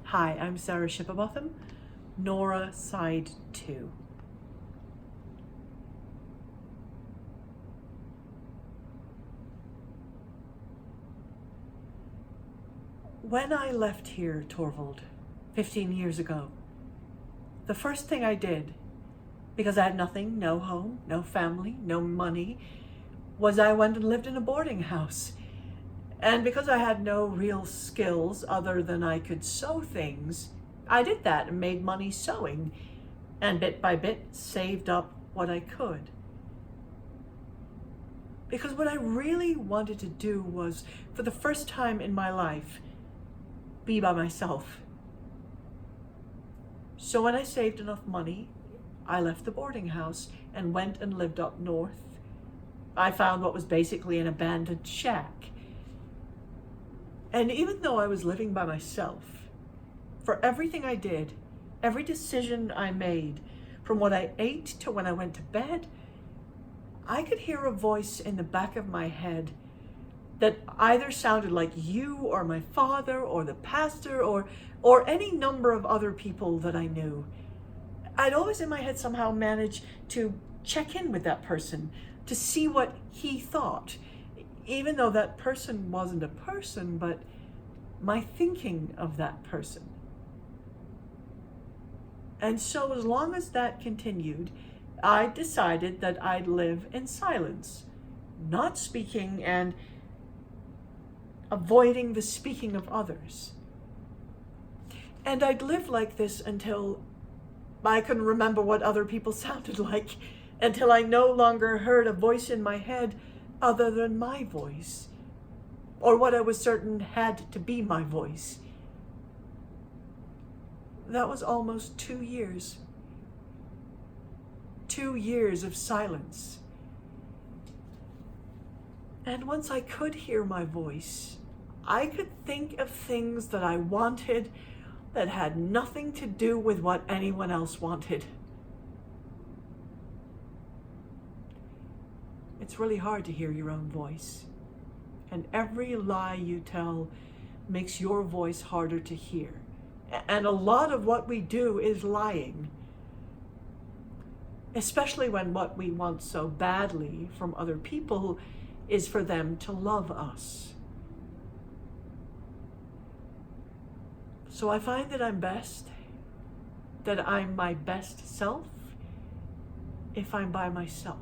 Hi, I'm Sarah Shippabotham, Nora Side 2. When I left here, Torvald, 15 years ago, the first thing I did, because I had nothing, no home, no family, no money, was I went and lived in a boarding house. And because I had no real skills other than I could sew things, I did that and made money sewing, and bit by bit saved up what I could. Because what I really wanted to do was, for the first time in my life, be by myself. So when I saved enough money, I left the boarding house and went and lived up north. I found what was basically an abandoned shack. And even though I was living by myself, for everything I did, every decision I made, from what I ate to when I went to bed, I could hear a voice in the back of my head that either sounded like you or my father or the pastor or any number of other people that I knew. I'd always in my head somehow manage to check in with that person to see what he thought, even though that person wasn't a person, but my thinking of that person. And so as long as that continued, I decided that I'd live in silence, not speaking and avoiding the speaking of others. And I'd live like this until I couldn't remember what other people sounded like, until I no longer heard a voice in my head other than my voice, or what I was certain had to be my voice. That was almost 2 years. 2 years of silence. And once I could hear my voice, I could think of things that I wanted that had nothing to do with what anyone else wanted. It's really hard to hear your own voice. And every lie you tell makes your voice harder to hear. And a lot of what we do is lying. Especially when what we want so badly from other people is for them to love us. So I find that I'm my best self, if I'm by myself.